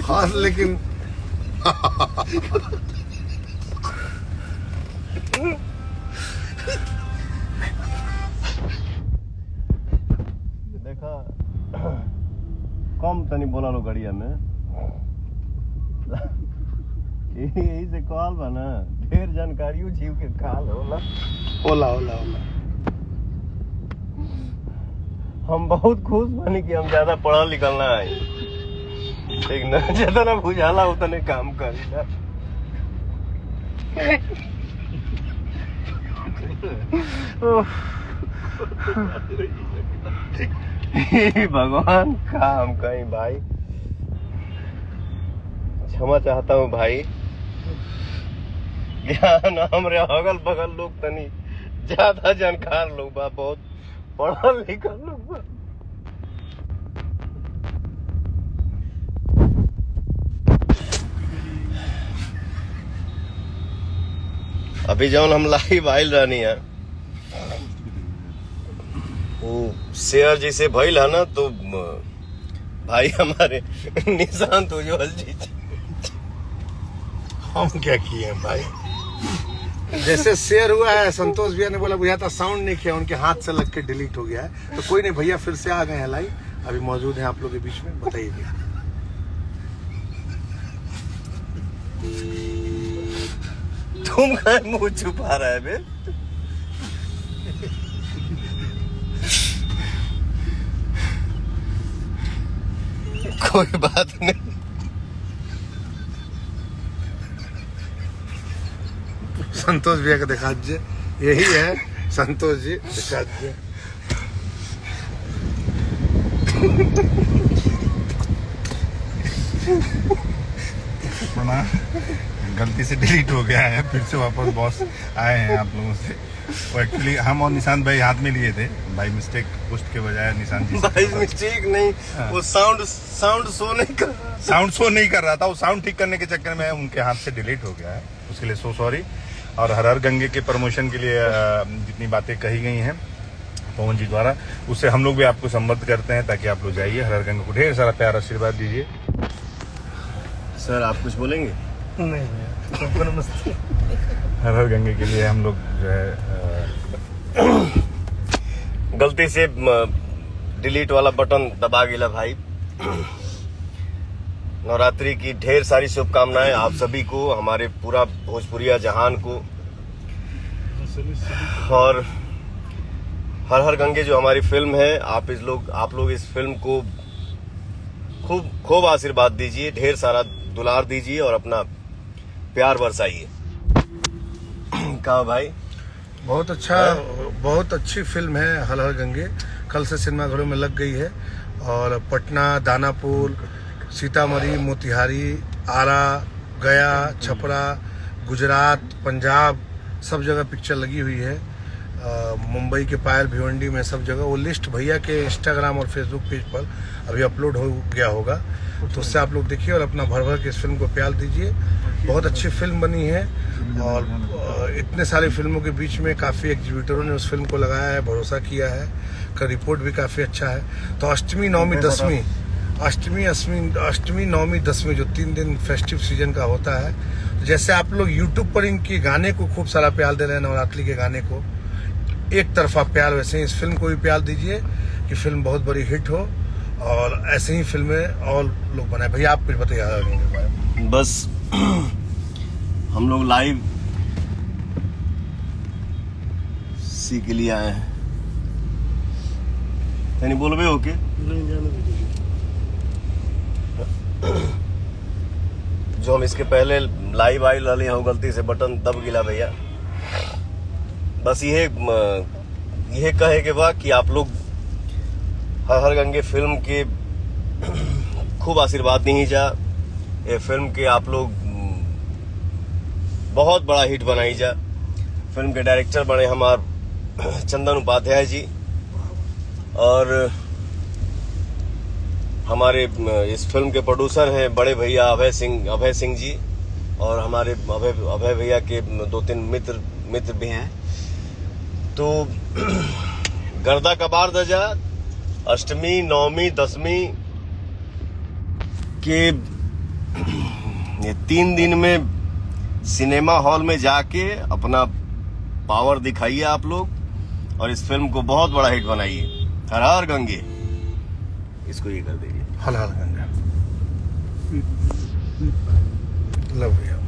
खास लेकिन देखा कम तनी बोला लो गड़िया में यही से कॉल बा ना, ढेर जानकारियों जीव के काल होला। ओला ओला ओला हम बहुत खुश बनी कि हम ज्यादा पढ़ा लिखल ना है, ठीक ना, जितना बुझाला उतने काम करी ना। भगवान काम कहीं भाई, क्षमा चाहता हूँ भाई। ज्ञान हमरे अगल बगल लोग तनी ज्यादा जानकार लोग बा, बहुत पढ़ल लिखल लोग बा। अभी जब हम लाइव आइल रहनी है, वो शेयर जैसे भइल है ना, तो भाई हमारे निशांत उज्ज्वल जी हम क्या किए हैं भाई। जैसे शेयर हुआ है, संतोष भैया ने बोला बुझा था साउंड नहीं किया, उनके हाथ से लग के डिलीट हो गया है। तो कोई नहीं भैया, फिर से आ गए हैं लाइव, अभी मौजूद हैं आप लोग के बीच में। बताइए भैया। तुम कहीं मुंह छुपा रहा है बे? कोई बात नहीं, संतोष भैया का दिखा दीजिए, यही है संतोष जी, दिखा दीजिए। गलती से डिलीट हो गया है, फिर से वापस बॉस आए हैं आप लोगों से। वो एक्चुअली हम और निशांत भाई हाथ में लिए थे, बाई मिस्टेक पोस्ट के बजाय निशांत जी भाई मिस्टेक नहीं, वो साउंड शो नहीं कर रहा, साउंड शो नहीं कर रहा था। वो साउंड ठीक करने के चक्कर में उनके हाथ से डिलीट हो गया है, उसके लिए सो सॉरी। और हर हर गंगे के प्रमोशन के लिए जितनी बातें कही गई हैं पवन जी द्वारा, उससे हम लोग भी आपको संबद्ध करते हैं, ताकि आप लोग जाइए, हर हर गंगे को ढेर सारा प्यार आशीर्वाद दीजिए। सर आप कुछ बोलेंगे? नहीं सबको नमस्ते। हर हर गंगे के लिए हम लोग जो है गलती से डिलीट वाला बटन दबा गिला भाई। नवरात्रि की ढेर सारी शुभकामनाएं आप सभी को, हमारे पूरा भोजपुरिया जहान को। और हर हर गंगे जो हमारी फिल्म है, आप लोग इस फिल्म को खूब खूब आशीर्वाद दीजिए, ढेर सारा दुलार दीजिए और अपना प्यार बरसाइए। कहा भाई? बहुत अच्छा, बहुत अच्छी फिल्म है हर हर गंगे। कल से सिनेमाघरों में लग गई है, और पटना, दानापुर, सीतामढ़ी, मोतिहारी, आरा, गया, छपरा, गुजरात, पंजाब, सब जगह पिक्चर लगी हुई है। मुंबई के पायल भिवंडी में, सब जगह। वो लिस्ट भैया के इंस्टाग्राम और फेसबुक पेज पर अभी अपलोड हो गया होगा, तो उससे आप लोग देखिए और अपना भर भर के इस फिल्म को प्यार दीजिए। बहुत अच्छी फिल्म बनी है, और इतने सारी फिल्मों के बीच में काफ़ी एग्जीबिटरों ने उस फिल्म को लगाया है, भरोसा किया है, का रिपोर्ट भी काफ़ी अच्छा है। तो अष्टमी, नवमी, दसवीं, अष्टमी, नवमी, दसवीं जो 3 दिन फेस्टिव सीजन का होता है, तो जैसे आप लोग यूट्यूब पर इनके गाने को खूब सारा प्यार दे रहे हैं, नवरात्रि के गाने को एक तरफा प्यार, वैसे ही इस फिल्म को भी प्यार दीजिए कि फिल्म बहुत बड़ी हिट हो, और ऐसे ही फिल्में और लोग बनाए। भैया आप कुछ बताइए। बस हम लोग लाइव सी के लिए आए हैं। नहीं बोल रहे हो के? नहीं जाने जो हम इसके पहले लाइव आई रही हूँ, गलती से बटन दब गिला भैया। बस यह कहे के बा कि आप लोग हर हर गंगे फिल्म के खूब आशीर्वाद दी जा। ये फिल्म के आप लोग बहुत बड़ा हिट बनाई जा। फिल्म के डायरेक्टर बने हमारे चंदन उपाध्याय जी, और हमारे इस फिल्म के प्रोड्यूसर हैं बड़े भैया अभय सिंह जी, और हमारे अभय भैया के 2-3 मित्र भी हैं। तो गर्दा कबार दजा अष्टमी, नवमी, दसवीं के ये 3 दिन में सिनेमा हॉल में जाके अपना पावर दिखाइए आप लोग और इस फिल्म को बहुत बड़ा हिट बनाइए। हर हर गंगे, इसको ये कर दीजिए। हल हल गंगा। Love you.